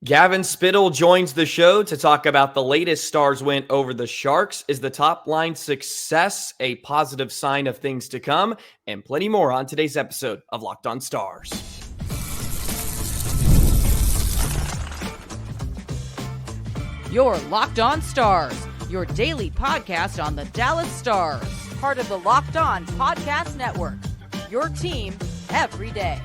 Gavin Spittle joins the show to talk about the latest Stars win over the Sharks. Is the top line success a positive sign of things to come? And plenty more on today's episode of Locked On Stars. You're Locked On Stars, your daily podcast on the Dallas Stars. Part of the Locked On Podcast Network, your team every day.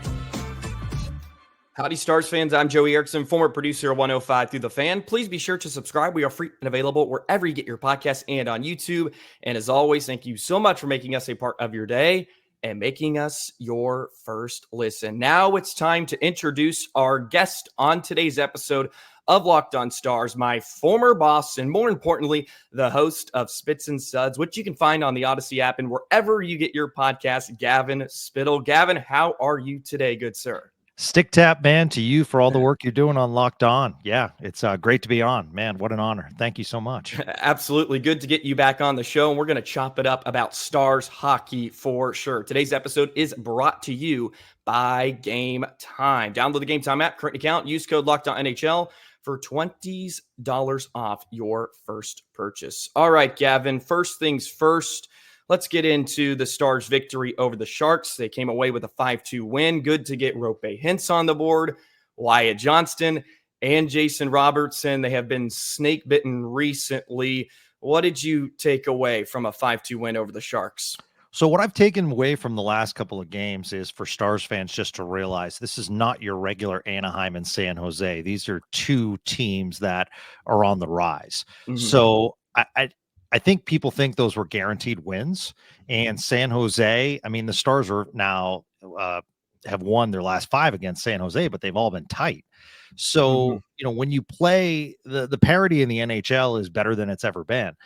Howdy, Stars fans. I'm Joey Erickson, former producer of 105 Through the Fan. Please be sure to subscribe. We are free and available wherever you get your podcasts and on YouTube. And as always, thank you so much for making us a part of your day and making us your first listen. Now it's time to introduce our guest on today's episode of Locked On Stars, my former boss, and more importantly, the host of Spits and Suds, which you can find on the Odyssey app and wherever you get your podcast, Gavin Spittle. Gavin, how are you today, good sir? Stick tap, man, to you for all the work you're doing on Locked On. Yeah, it's great to be on. Man, what an honor. Thank you so much. Absolutely. Good to get you back on the show, and we're going to chop it up about Stars hockey for sure. Today's episode is brought to you by Game Time. Download the Game Time app, current account, use code LOCKEDONNHL for $20 off your first purchase. All right, Gavin, first things first. Let's get into the Stars' victory over the Sharks. They came away with a 5-2 win. Good to get Roope Hintz on the board, Wyatt Johnston, and Jason Robertson. They have been snake-bitten recently. What did you take away from a 5-2 win over the Sharks? So what I've taken away from the last couple of games is for Stars fans just to realize this is not your regular Anaheim and San Jose. These are two teams that are on the rise. Mm-hmm. So I think people think those were guaranteed wins. And San Jose, I mean, the Stars are now have won their last 5 against San Jose, but they've all been tight. So, you know, when you play, the parity in the NHL is better than it's ever been.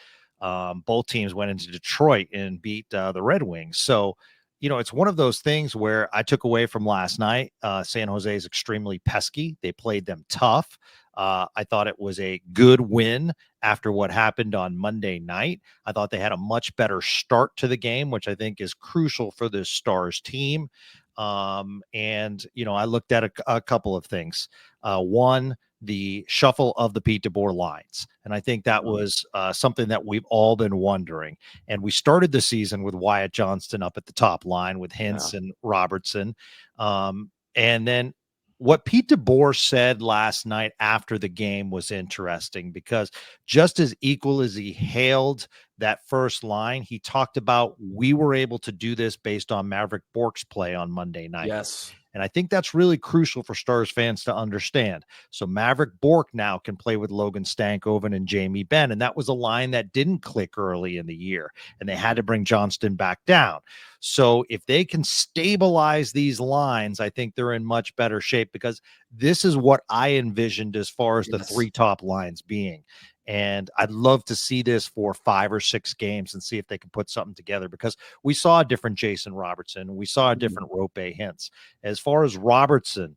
Both teams went into Detroit and beat the Red Wings. So, you know, it's one of those things where I took away from last night. San Jose is extremely pesky. They played them tough. I thought it was a good win after what happened on Monday night. I thought they had a much better start to the game, which I think is crucial for this Stars team. And, you know, I looked at a couple of things. One, the shuffle of the Pete DeBoer lines. And I think that was something that we've all been wondering. And we started the season with Wyatt Johnston up at the top line with Hintz and Robertson. And then what Pete DeBoer said last night after the game was interesting, because just as equal as he hailed that first line, he talked about we were able to do this based on Maverick Bourque's play on Monday night. Yes. And I think that's really crucial for Stars fans to understand. So Maverick Bourque now can play with Logan Stankoven and Jamie Benn. And that was a line that didn't click early in the year. And they had to bring Johnston back down. So if they can stabilize these lines, I think they're in much better shape, because this is what I envisioned as far as the 3 top lines being. And I'd love to see this for 5 or 6 games and see if they can put something together, because we saw a different Jason Robertson. We saw a different Roope Hintz. As far as Robertson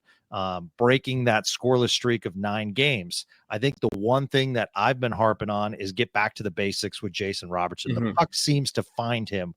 breaking that scoreless streak of 9 games, I think the one thing that I've been harping on is get back to the basics with Jason Robertson. The puck seems to find him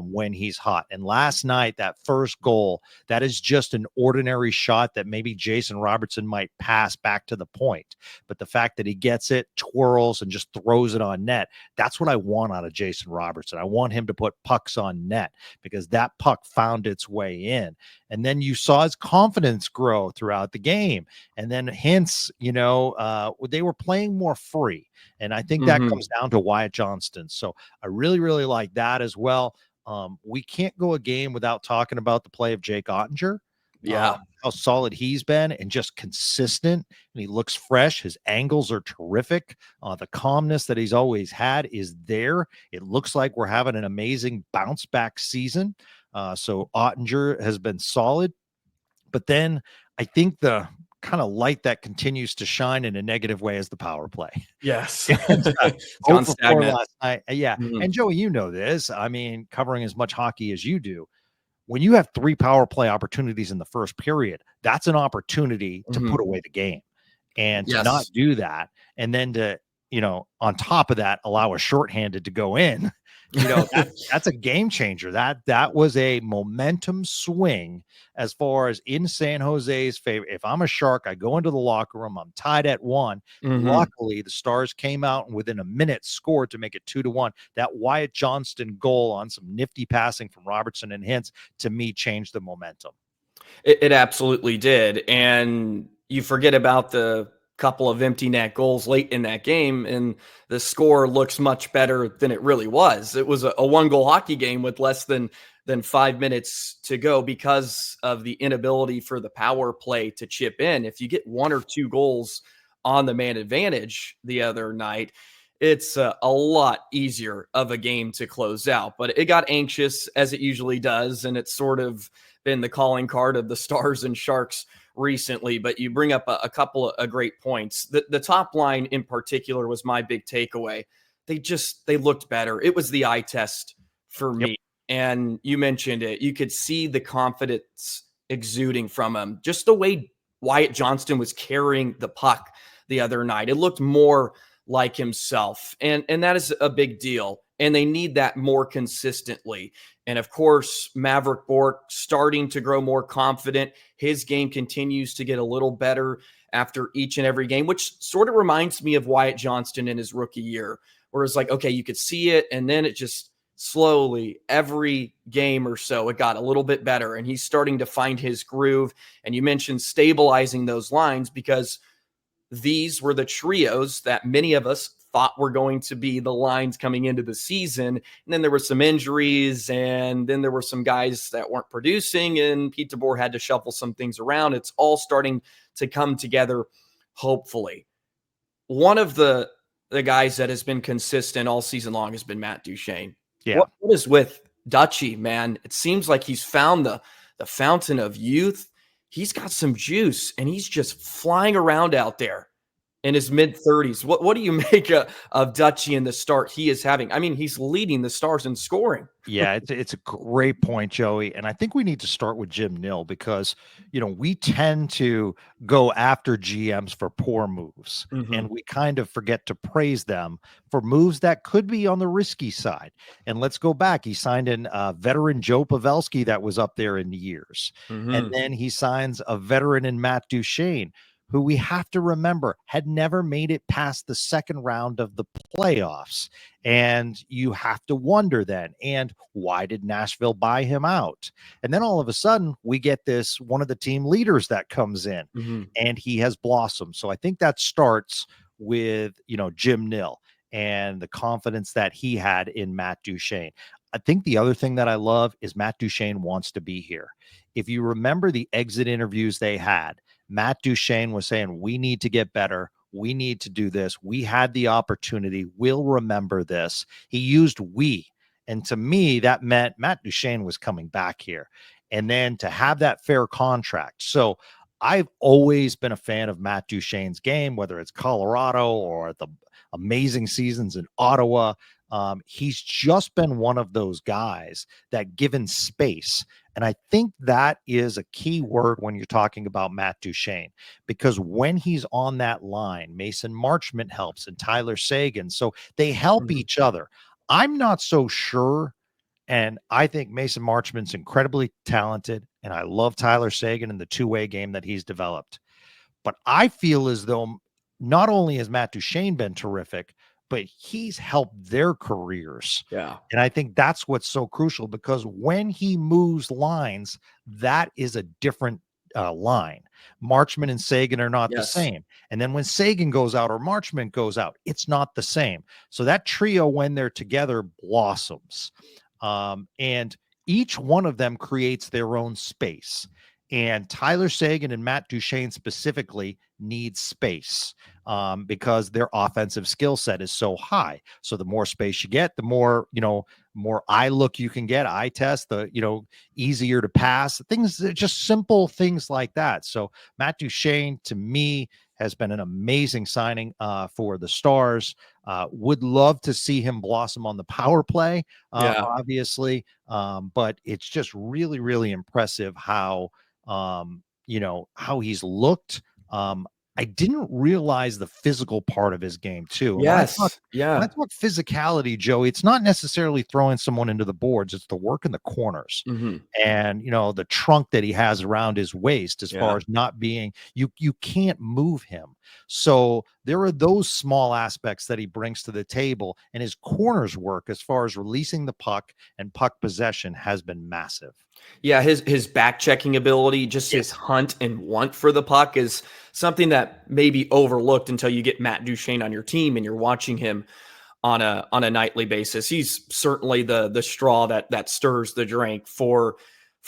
when he's hot. And last night, that first goal, that is just an ordinary shot that maybe Jason Robertson might pass back to the point. But the fact that he gets it, twirls, and just throws it on net, that's what I want out of Jason Robertson. I want him to put pucks on net, because that puck found its way in. And then you saw his confidence grow throughout the game. And then Hintz, you know, they were playing more free. And I think that comes down to Wyatt Johnston. So I really, really like that as well. We can't go a game without talking about the play of Jake Ottinger. Yeah. How solid he's been and just consistent. And he looks fresh. His angles are terrific. The calmness that he's always had is there. It looks like we're having an amazing bounce back season. So Ottinger has been solid. But then I think the kind of light that continues to shine in a negative way is the power play. Yes. Gone stagnant last night. Yeah. And Joey, you know this. I mean, covering as much hockey as you do, when you have 3 power play opportunities in the first period, that's an opportunity to put away the game. And to not do that, and then to, you know, on top of that, allow a shorthanded to go in, That's a game changer. That was a momentum swing as far as in San Jose's favor. If I'm a Shark, I go into the locker room, I'm tied at 1. Luckily, the Stars came out and within a minute scored to make it 2-1. That Wyatt Johnston goal on some nifty passing from Robertson and Hintz, to me, changed the momentum. It absolutely did. And you forget about the couple of empty net goals late in that game, and the score looks much better than it really was. It was a 1-goal hockey game with less than 5 minutes to go because of the inability for the power play to chip in. If you get 1 or 2 goals on the man advantage the other night, it's a lot easier of a game to close out. But it got anxious, as it usually does, and it's sort of been the calling card of the Stars and Sharks recently. But you bring up a couple of great points. The top line in particular was my big takeaway. They looked better. It was the eye test for me. Yep. And you mentioned it. You could see the confidence exuding from him. Just the way Wyatt Johnston was carrying the puck the other night. It looked more like himself. And that is a big deal. And they need that more consistently. And of course, Maverick Bourque starting to grow more confident. His game continues to get a little better after each and every game, which sort of reminds me of Wyatt Johnston in his rookie year, where it's like, okay, you could see it, and then it just slowly, every game or so, it got a little bit better, and he's starting to find his groove. And you mentioned stabilizing those lines, because these were the trios that many of us thought were going to be the lines coming into the season. And then there were some injuries, and then there were some guys that weren't producing, and Pete DeBoer had to shuffle some things around. It's all starting to come together, hopefully. One of the guys that has been consistent all season long has been Matt Duchene. Yeah. What is with Duchie, man? It seems like he's found the fountain of youth. He's got some juice, and he's just flying around out there in his mid-30s. What do you make of Duchie and the start he is having? I mean, he's leading the Stars in scoring. Yeah, it's a great point, Joey. And I think we need to start with Jim Nill, because, we tend to go after GMs for poor moves, and we kind of forget to praise them for moves that could be on the risky side. And let's go back. He signed in veteran Joe Pavelski that was up there in years. And then he signs a veteran in Matt Duchene, who we have to remember had never made it past the second round of the playoffs. And you have to wonder then, and why did Nashville buy him out? And then all of a sudden we get this, one of the team leaders that comes in, and he has blossomed. So I think that starts with, Jim Nill and the confidence that he had in Matt Duchene. I think the other thing that I love is Matt Duchene wants to be here. If you remember the exit interviews they had, Matt Duchene was saying, we need to get better. We need to do this. We had the opportunity. We'll remember this. He used we. And to me, that meant Matt Duchene was coming back here. And then to have that fair contract. So I've always been a fan of Matt Duchene's game, whether it's Colorado or the amazing seasons in Ottawa. He's just been one of those guys that, given space, and I think that is a key word when you're talking about Matt Duchene, because when he's on that line, Mason Marchment helps and Tyler Seguin, so they help each other. I'm not so sure, and I think Mason Marchment's incredibly talented, and I love Tyler Seguin and the two-way game that he's developed. But I feel as though not only has Matt Duchene been terrific, but he's helped their careers. Yeah. And I think that's what's so crucial, because when he moves lines, that is a different line. Marchment and Seguin are not the same. And then when Seguin goes out or Marchment goes out, it's not the same. So that trio, when they're together, blossoms. And each one of them creates their own space. And Tyler Seguin and Matt Duchene specifically need space because their offensive skill set is so high. So the more space you get, the more, more eye look you can get, eye test, the, easier to pass, things, just simple things like that. So Matt Duchene, to me, has been an amazing signing for the Stars. Would love to see him blossom on the power play, obviously. But it's just really, really impressive how, how he's looked. I didn't realize the physical part of his game too. And Yes. when I talk physicality, Joey, it's not necessarily throwing someone into the boards. It's the work in the corners and, the trunk that he has around his waist as far as not being, you can't move him. So there are those small aspects that he brings to the table, and his corners work as far as releasing the puck and puck possession has been massive. Yeah, his back checking ability, just his hunt and want for the puck is something that may be overlooked until you get Matt Duchene on your team and you're watching him on a nightly basis. He's certainly the straw that stirs the drink for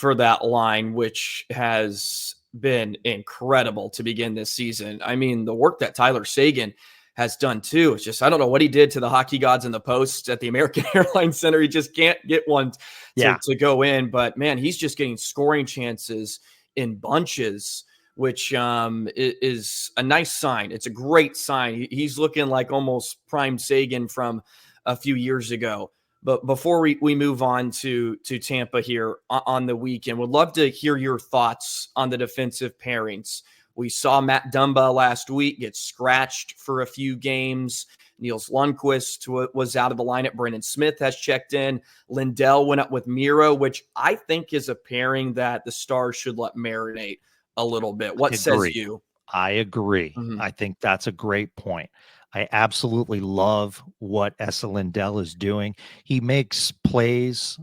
that line, which has been incredible to begin this season. I mean, the work that Tyler Seguin has done too. It's just, I don't know what he did to the hockey gods in the post at the American Airlines Center. He just can't get one to go in, but man, he's just getting scoring chances in bunches, which is a nice sign. It's a great sign. He's looking like almost prime Seguin from a few years ago. But before we move on to Tampa here on the weekend, would love to hear your thoughts on the defensive pairings. We saw Matt Dumba last week get scratched for a few games. Nils Lundqvist was out of the lineup. Brendan Smith has checked in. Lindell went up with Miro, which I think is a pairing that the Stars should let marinate a little bit. What says you? I agree. I think that's a great point. I absolutely love what Esa Lindell is doing. He makes plays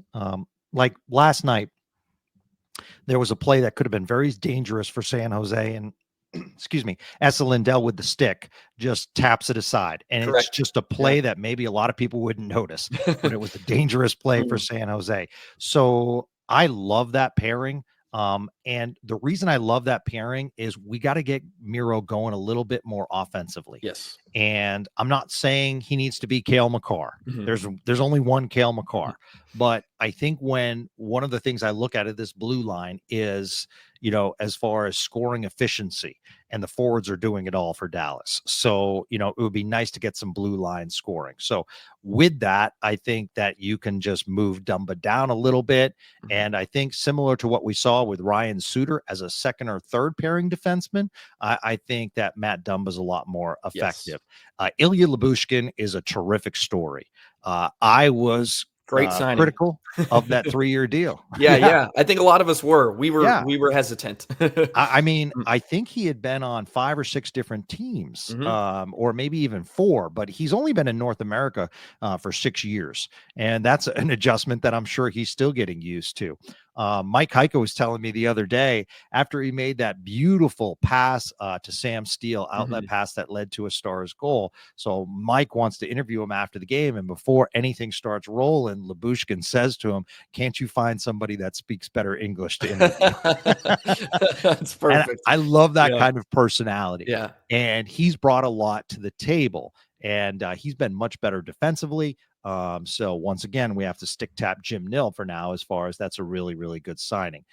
like last night. There was a play that could have been very dangerous for San Jose, and excuse me, Esa Lindell with the stick just taps it aside. And It's just a play that maybe a lot of people wouldn't notice, but it was a dangerous play for San Jose. So I love that pairing. And the reason I love that pairing is we got to get Miro going a little bit more offensively. Yes. And I'm not saying he needs to be Cale Makar. There's only one Cale Makar, but I think when one of the things I look at this blue line is, as far as scoring efficiency, and the forwards are doing it all for Dallas. So, it would be nice to get some blue line scoring. So with that, I think that you can just move Dumba down a little bit. And I think similar to what we saw with Ryan Suter as a second or third pairing defenseman, I think that Matt Dumba is a lot more effective. Ilya Lyubushkin is a terrific story. I was great signing. Critical of that 3-year deal. Yeah. I think a lot of us were. We were hesitant. I mean, I think he had been on 5 or 6 different teams, or maybe even 4, but he's only been in North America for 6 years. And that's an adjustment that I'm sure he's still getting used to. Mike Heiko was telling me the other day, after he made that beautiful pass to Sam Steele, outlet pass that led to a Stars goal. So Mike wants to interview him after the game. And before anything starts rolling, Lyubushkin says to him, "Can't you find somebody that speaks better English to interview?" That's perfect. And I love that kind of personality. Yeah. And he's brought a lot to the table. And he's been much better defensively. So once again, we have to stick tap Jim Nill for now, as far as that's a really, really good signing.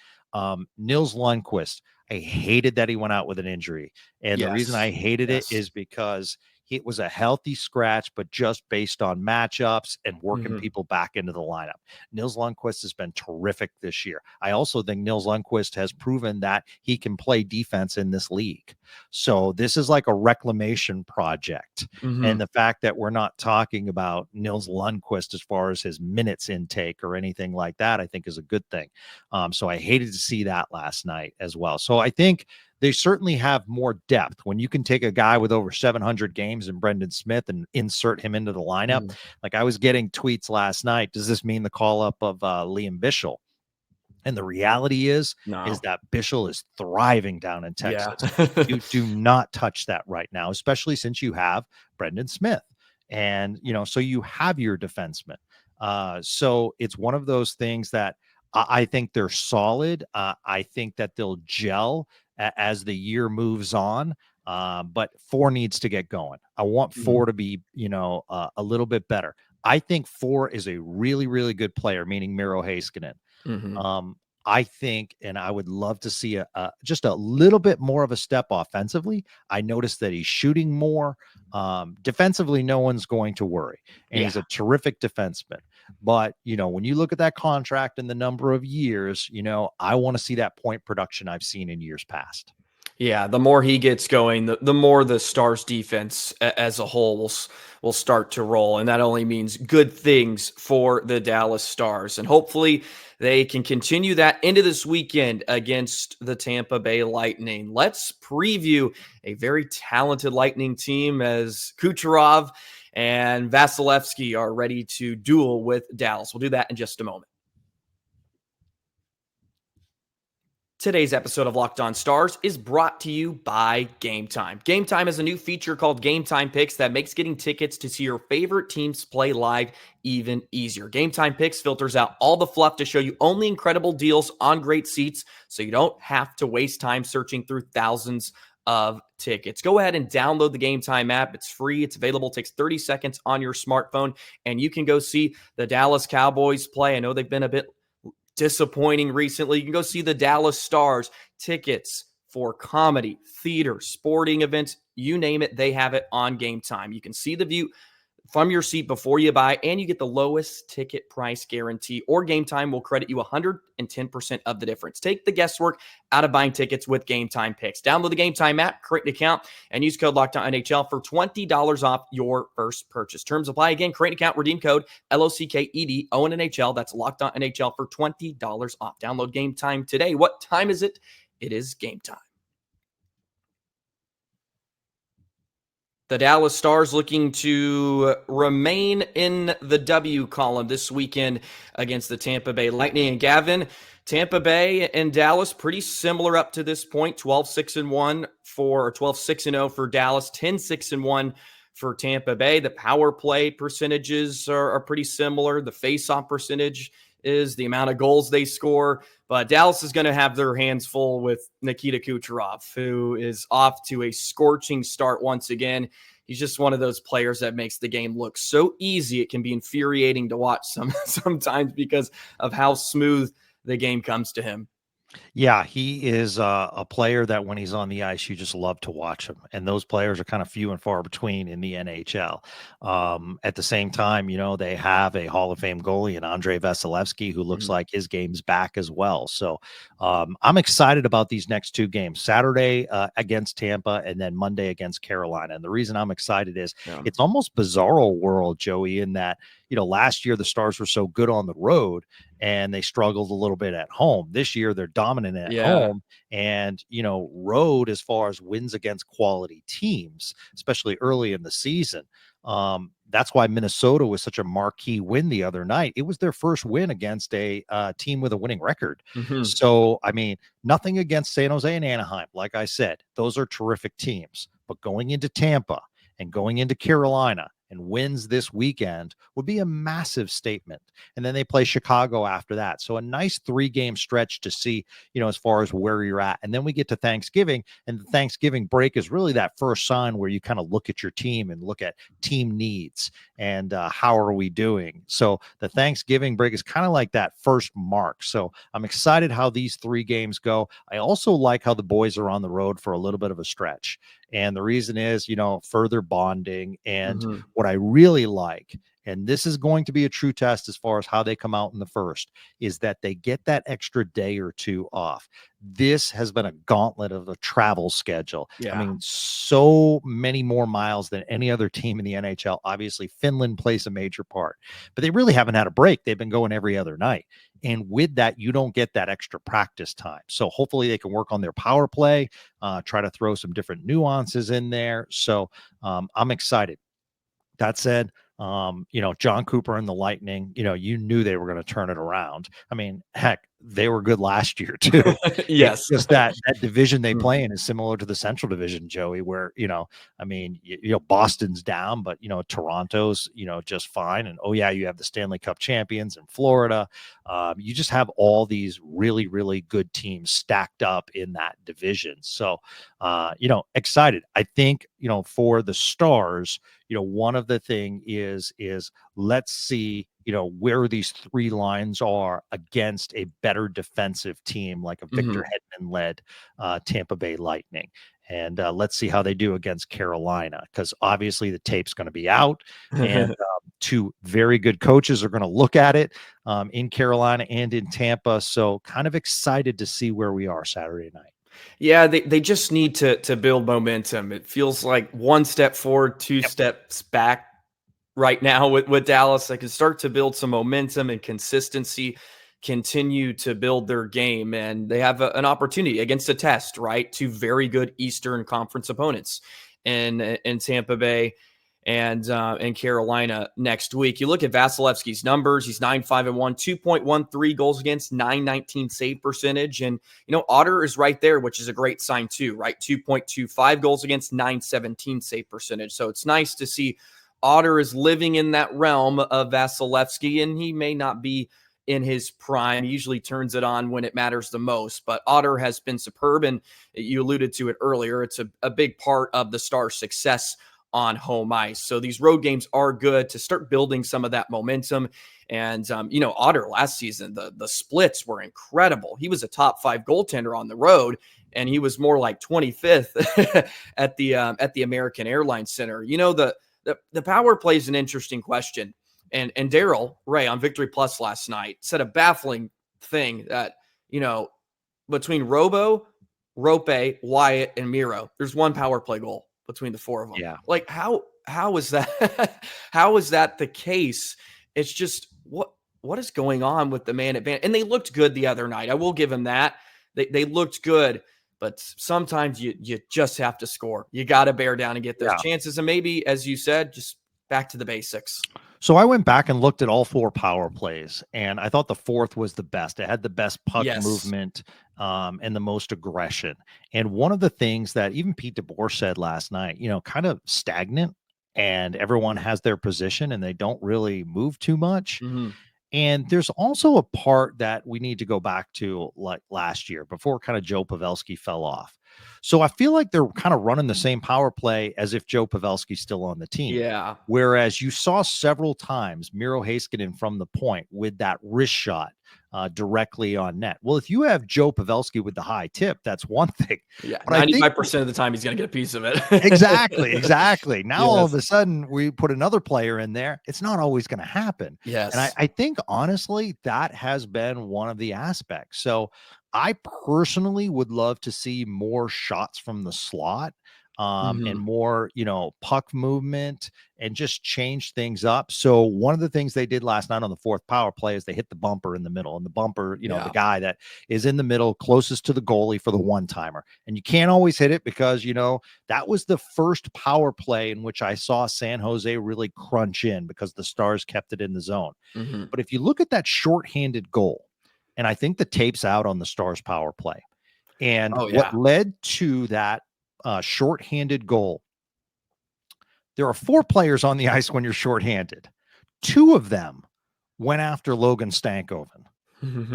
Nils Lundqvist, I hated that he went out with an injury. And the reason I hated it is because it was a healthy scratch, but just based on matchups and working people back into the lineup. Nils Lundqvist has been terrific this year. I also think Nils Lundqvist has proven that he can play defense in this league. So this is like a reclamation project. And the fact that we're not talking about Nils Lundqvist as far as his minutes intake or anything like that, I think is a good thing. So I hated to see that last night as well. So I think they certainly have more depth when you can take a guy with over 700 games in Brendan Smith and insert him into the lineup. Like I was getting tweets last night. Does this mean the call up of Liam Bichsel? And the reality is that Bichsel is thriving down in Texas. You do not touch that right now, especially since you have Brendan Smith. And, so you have your defenseman. So it's one of those things that I think they're solid. I think that they'll gel as the year moves on. But 4 needs to get going. I want 4 to be, a little bit better. I think 4 is a really, really good player, meaning Miro Heiskanen. I think, and I would love to see just a little bit more of a step offensively. I noticed that he's shooting more. Defensively, no one's going to worry. And he's a terrific defenseman. But, when you look at that contract and the number of years, I want to see that point production I've seen in years past. Yeah, the more he gets going, the more the Stars defense as a whole will start to roll. And that only means good things for the Dallas Stars. And hopefully they can continue that into this weekend against the Tampa Bay Lightning. Let's preview a very talented Lightning team as Kucherov and Vasilevsky are ready to duel with Dallas. We'll do that in just a moment. Today's episode of Locked On Stars is brought to you by Game Time. Game Time is a new feature called Game Time Picks that makes getting tickets to see your favorite teams play live even easier. Game Time Picks filters out all the fluff to show you only incredible deals on great seats, so you don't have to waste time searching through thousands of tickets. Go ahead and download the Game Time app. It's free. It's available. It takes 30 seconds on your smartphone, and you can go see the Dallas Cowboys play. I know they've been a bit disappointing recently. You can go see the Dallas Stars. Tickets for comedy, theater, sporting events, you name it, they have it on Game Time. You can see the view from your seat before you buy, and you get the lowest ticket price guarantee, or Game Time will credit you 110% of the difference. Take the guesswork out of buying tickets with Game Time Picks. Download the Game Time app, create an account, and use code LOCKEDONNHL for $20 off your first purchase. Terms apply. Again, create an account, redeem code LOCKEDONNHL. That's LOCKEDONNHL for $20 off. Download Game Time today. What time is it? It is game time. The Dallas Stars looking to remain in the W column this weekend against the Tampa Bay Lightning. And Gavin, Tampa Bay and Dallas pretty similar up to this point. 12-6-1 for 12-6-0 for Dallas, 10-6-1 for Tampa Bay. The power play percentages are pretty similar. The face-off percentage is the amount of goals they score. But Dallas is going to have their hands full with Nikita Kucherov, who is off to a scorching start once again. He's just one of those players that makes the game look so easy. It can be infuriating to watch sometimes because of how smooth the game comes to him. Yeah, he is a player that when he's on the ice, you just love to watch him. And those players are kind of few and far between in the NHL. At the same time, they have a Hall of Fame goalie in Andrei Vasilevsky, who looks like his game's back as well. So I'm excited about these next two games, Saturday against Tampa and then Monday against Carolina. And the reason I'm excited is it's almost bizarro world, Joey, in that, last year the Stars were so good on the road and they struggled a little bit at home. This year they're dominant at home, and road as far as wins against quality teams, especially early in the season. That's why Minnesota was such a marquee win the other night. It was their first win against a team with a winning record. So, nothing against San Jose and Anaheim. Like I said, those are terrific teams. But going into Tampa and going into Carolina and wins this weekend would be a massive statement. And then they play Chicago after that. So a nice 3-game stretch to see, as far as where you're at. And then we get to Thanksgiving, and the Thanksgiving break is really that first sign where you kind of look at your team and look at team needs and how are we doing. So the Thanksgiving break is kind of like that first mark. So I'm excited how these 3 games go. I also like how the boys are on the road for a little bit of a stretch. And the reason is, further bonding. And what I really like, and this is going to be a true test as far as how they come out in the first, is that they get that extra day or two off. This has been a gauntlet of a travel schedule. So many more miles than any other team in the NHL. Obviously, Finland plays a major part, but they really haven't had a break. They've been going every other night. And with that, you don't get that extra practice time. So hopefully they can work on their power play, try to throw some different nuances in there. So I'm excited. That said, John Cooper and the Lightning, you knew they were going to turn it around. Heck, they were good last year too. Yes. It's just that division they play in is similar to the Central Division, Joey, where, Boston's down, but, Toronto's, just fine. And, you have the Stanley Cup champions in Florida. You just have all these really, really good teams stacked up in that division. So, excited. I think, for the Stars, one of the thing is let's see, where these 3 lines are against a better defensive team like a Victor Hedman-led Tampa Bay Lightning. And let's see how they do against Carolina, because obviously the tape's going to be out, and 2 very good coaches are going to look at it in Carolina and in Tampa. So kind of excited to see where we are Saturday night. Yeah, they just need to build momentum. It feels like one step forward, two steps back right now with Dallas. They can start to build some momentum and consistency, continue to build their game, and they have an opportunity against a test, right? Two very good Eastern Conference opponents in Tampa Bay and Carolina next week. You look at Vasilevsky's numbers. He's 9-5-1, 2.13 goals against, 919 save percentage. And, Otter is right there, which is a great sign too, right? 2.25 goals against, 917 save percentage. So it's nice to see Otter is living in that realm of Vasilevsky, and he may not be in his prime. He usually turns it on when it matters the most, but Otter has been superb, and you alluded to it earlier. It's a big part of the Stars' success on home ice. So these road games are good to start building some of that momentum. And, Otter last season, the splits were incredible. He was a top 5 goaltender on the road, and he was more like 25th at the American Airlines Center. The power play is an interesting question. And Daryl Ray on Victory Plus last night said a baffling thing that, between Robo, Rope, Wyatt, and Miro, there's one power play goal between the 4 of them. Yeah. Like how is that? How is that the case? It's just what is going on with the man advantage? And they looked good the other night. I will give him that. They looked good, but sometimes you just have to score. You got to bear down and get those chances. And maybe, as you said, just back to the basics. So I went back and looked at all 4 power plays, and I thought the 4th was the best. It had the best puck movement and the most aggression. And one of the things that even Pete DeBoer said last night, kind of stagnant, and everyone has their position and they don't really move too much. Mm-hmm. And there's also a part that we need to go back to, like last year, before kind of Joe Pavelski fell off. So I feel like they're kind of running the same power play as if Joe Pavelski's still on the team. Yeah. Whereas you saw several times Miro Heiskanen from the point with that wrist shot directly on net. Well, if you have Joe Pavelski with the high tip, that's one thing. Yeah, but 95% of the time he's going to get a piece of it. Exactly. Now all of a sudden we put another player in there. It's not always going to happen. Yes. And I think honestly that has been one of the aspects. So I personally would love to see more shots from the slot and more, puck movement and just change things up. So one of the things they did last night on the 4th power play is they hit the bumper in the middle, and the bumper, the guy that is in the middle closest to the goalie for the one-timer. And you can't always hit it because, that was the first power play in which I saw San Jose really crunch in because the Stars kept it in the zone. Mm-hmm. But if you look at that shorthanded goal, and I think the tape's out on the Stars power play, and what led to that shorthanded goal. There are 4 players on the ice when you're shorthanded. 2 of them went after Logan Stankoven.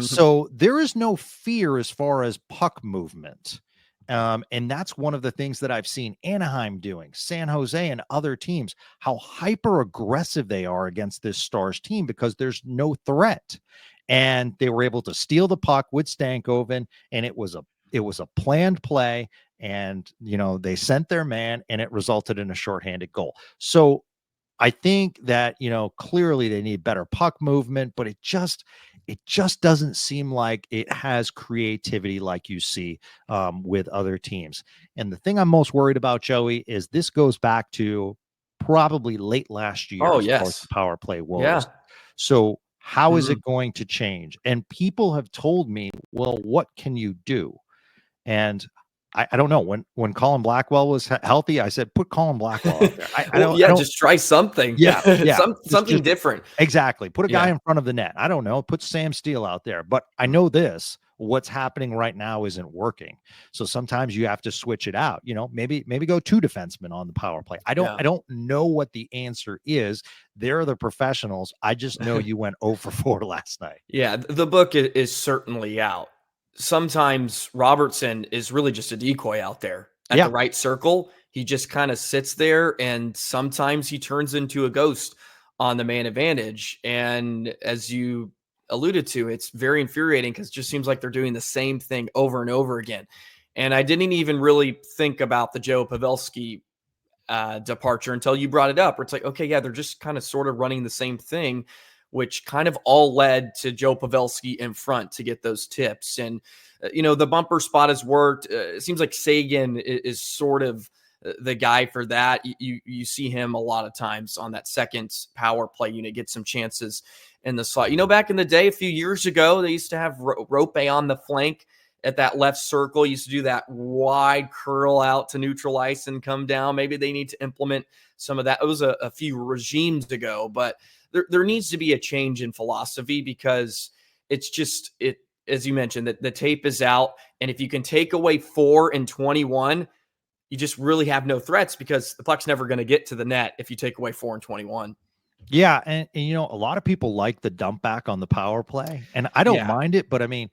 So there is no fear as far as puck movement. And that's one of the things that I've seen Anaheim doing, San Jose and other teams, how hyper aggressive they are against this Stars team because there's no threat. And they were able to steal the puck with Stankoven, and it was a planned play. And, they sent their man, and it resulted in a shorthanded goal. So I think that, clearly they need better puck movement, but it just doesn't seem like it has creativity like you see with other teams. And the thing I'm most worried about, Joey, is this goes back to probably late last year. Oh, yes. As far as the power play woes. Yeah. So how is it going to change? And people have told me, well, what can you do? And I don't know. When Colin Blackwell was healthy, I said, put Colin Blackwell out there. Just try something. Yeah. Something different. Exactly. Put a guy in front of the net. I don't know. Put Sam Steele out there. But I know this. What's happening right now isn't working. So sometimes you have to switch it out. Maybe go 2 defensemen on the power play. I don't know what the answer is. They're the professionals. I just know you went 0 for 4 last night. Yeah, the book is certainly out. Sometimes Robertson is really just a decoy out there at the right circle. He just kind of sits there, and sometimes he turns into a ghost on the man advantage. And as you alluded to, it's very infuriating because it just seems like they're doing the same thing over and over again. And I didn't even really think about the Joe Pavelski departure until you brought it up, where it's like, okay, yeah, they're just kind of sort of running the same thing which kind of all led to Joe Pavelski in front to get those tips. And, the bumper spot has worked. It seems like Sagan is sort of the guy for that. You see him a lot of times on that second power play unit, get some chances in the slot. Back in the day, a few years ago, they used to have Rope on the flank at that left circle. Used to do that wide curl out to neutral ice and come down. Maybe they need to implement some of that. It was a few regimes ago, but there needs to be a change in philosophy, because it's just, as you mentioned, that the tape is out. And if you can take away 4 and 21, you just really have no threats, because the puck's never going to get to the net if you take away 4 and 21. Yeah. And a lot of people like the dump back on the power play, and I don't mind it, but I mean,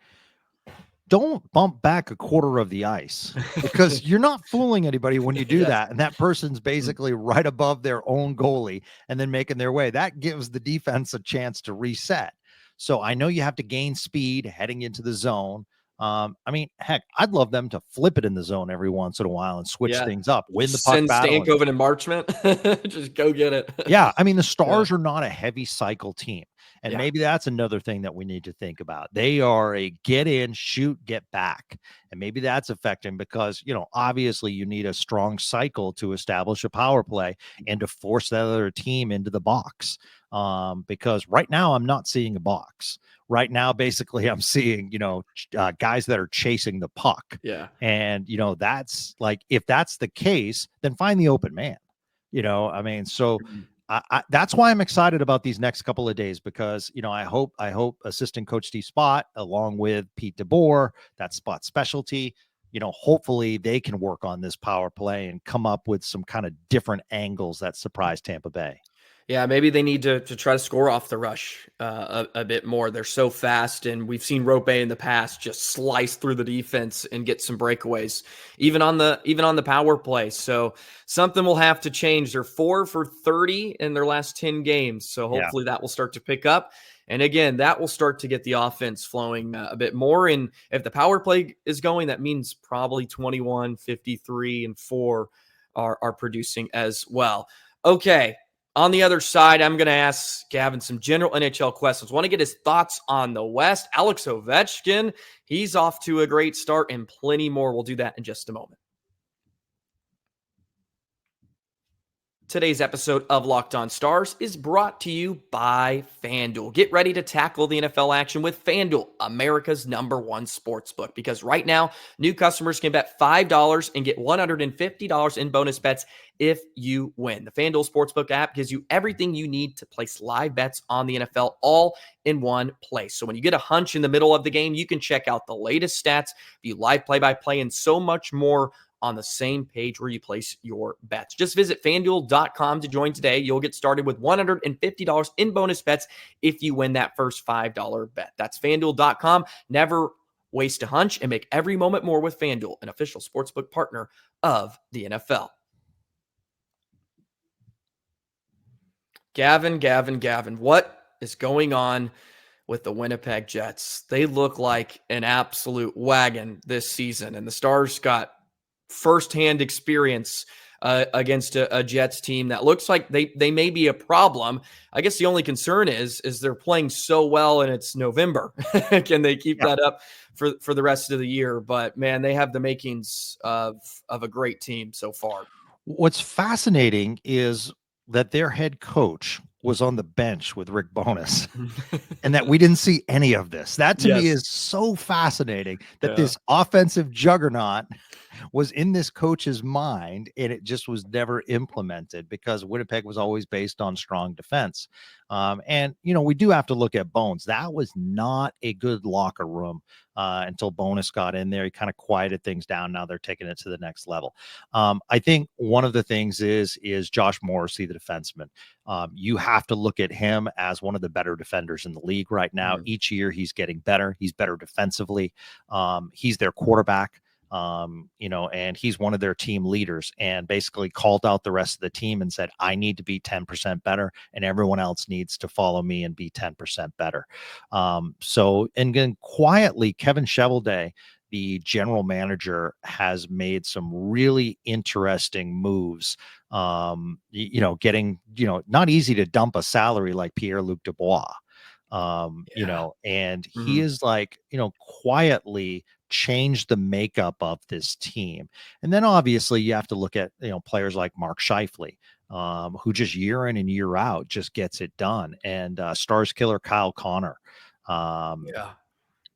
don't bump back a quarter of the ice, because you're not fooling anybody when you do that. And that person's basically right above their own goalie and then making their way. That gives the defense a chance to reset. So I know you have to gain speed heading into the zone. I mean, heck, I'd love them to flip it in the zone every once in a while and switch things up, win the puck Send battle. Stankoven and Marchment. Just go get it. Yeah. I mean, the Stars are not a heavy cycle team. And Yeah. maybe that's another thing that we need to think about. They are a get in, shoot, get back. And maybe that's affecting because, you know, obviously you need a strong cycle to establish a power play and to force that other team into the box. Because right now I'm not seeing a box. Right now, basically, I'm seeing, you know, guys that are chasing the puck. Yeah. And, you know, that's like, if that's the case, then find the open man. You know, I mean, so that's why I'm excited about these next couple of days, because, you know, I hope assistant coach Steve Spott, along with Pete DeBoer, that Spot specialty, you know, hopefully they can work on this power play and come up with some kind of different angles that surprise Tampa Bay. Yeah, maybe they need to try to score off the rush a bit more. They're so fast, and we've seen Rope in the past just slice through the defense and get some breakaways, even on the power play. So something will have to change. They're 4 for 30 in their last 10 games, so hopefully that will start to pick up. And again, that will start to get the offense flowing a bit more. And if the power play is going, that means probably 21, 53, and 4 are producing as well. Okay. On the other side, I'm going to ask Gavin some general NHL questions. Want to get his thoughts on the West. Alex Ovechkin, he's off to a great start, and plenty more. We'll do that in just a moment. Today's episode of Locked On Stars is brought to you by FanDuel. Get ready to tackle the NFL action with FanDuel, America's #1 sportsbook, because right now, new customers can bet $5 and get $150 in bonus bets if you win. The FanDuel Sportsbook app gives you everything you need to place live bets on the NFL all in one place. So when you get a hunch in the middle of the game, you can check out the latest stats, view live play-by-play, and so much more on the same page where you place your bets. Just visit FanDuel.com to join today. You'll get started with $150 in bonus bets if you win that first $5 bet. That's FanDuel.com. Never waste a hunch and make every moment more with FanDuel, an official sportsbook partner of the NFL. Gavin, what is going on with the Winnipeg Jets? They look like an absolute wagon this season, and the Stars got firsthand experience against a Jets team that looks like they may be a problem. I guess the only concern is they're playing so well and it's November. Can they keep that up for the rest of the year? But man, they have the makings of a great team so far. What's fascinating is that their head coach was on the bench with Rick Bowness and that we didn't see any of this. That to me is so fascinating that this offensive juggernaut was in this coach's mind and it just was never implemented because Winnipeg was always based on strong defense. And, you know, we do have to look at Bones. That was not a good locker room until Bowness got in there. He kind of quieted things down. Now they're taking it to the next level. I think one of the things is Josh Morrissey, the defenseman. You have to look at him as one of the better defenders in the league right now. Each year he's getting better. He's better defensively. He's their quarterback. You know, and he's one of their team leaders and basically called out the rest of the team and said, I need to be 10% better and everyone else needs to follow me and be 10% better. So, and then quietly, Kevin Cheveldae, the general manager, has made some really interesting moves. You know, getting, you know, not easy to dump a salary like Pierre-Luc Dubois. And he is like, quietly changed the makeup of this team. And then obviously you have to look at, players like Mark Scheifele, who just year in and year out just gets it done. And Stars killer Kyle Connor.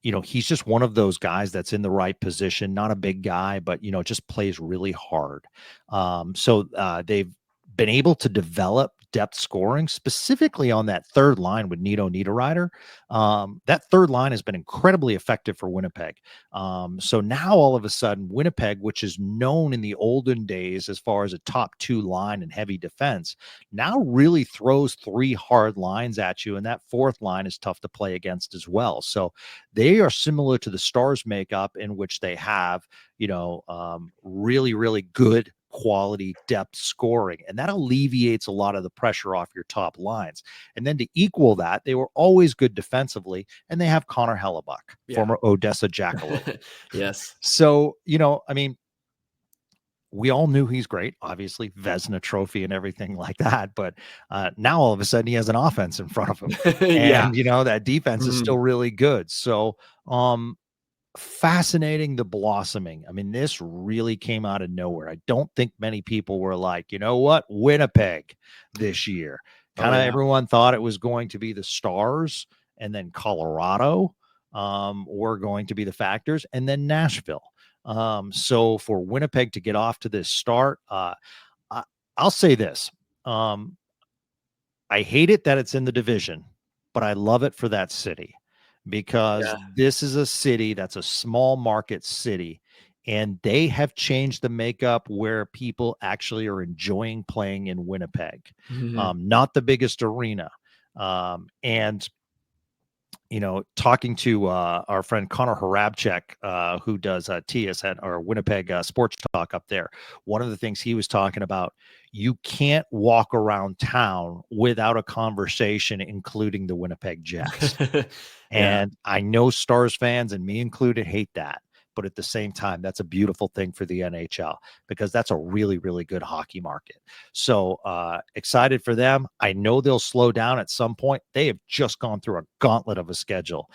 He's just one of those guys that's in the right position, not a big guy, but, just plays really hard. So they've been able to develop depth scoring, specifically on that third line with Nito Niederreiter. That third line has been incredibly effective for Winnipeg. So now all of a sudden, Winnipeg, which is known in the olden days as far as a top two line and heavy defense, now really throws three hard lines at you. And that fourth line is tough to play against as well. So they are similar to the Stars makeup, in which they have, really, really good quality depth scoring, and that alleviates a lot of the pressure off your top lines. And then to equal that, they were always good defensively, and they have Connor Hellebuck, former Odessa Jackalope. Yes. So, we all knew he's great, obviously Vezina trophy and everything like that, but now all of a sudden he has an offense in front of him. And that defense is still really good. So fascinating, the blossoming. I mean, this really came out of nowhere. I don't think many people were like, you know what, Winnipeg this year. Everyone thought it was going to be the Stars, and then Colorado were going to be the factors, and then Nashville. So for Winnipeg to get off to this start, I'll say this. I hate it that it's in the division, but I love it for that city. Because this is a city that's a small market city, and they have changed the makeup where people actually are enjoying playing in Winnipeg. Not the biggest arena. And talking to our friend Connor Harabchek, who does TSN or Winnipeg Sports Talk up there, one of the things he was talking about, you can't walk around town without a conversation including the Winnipeg Jets. And I know Stars fans, and me included, hate that. But at the same time, that's a beautiful thing for the NHL, because that's a really, really good hockey market. So excited for them. I know they'll slow down at some point. They have just gone through a gauntlet of a schedule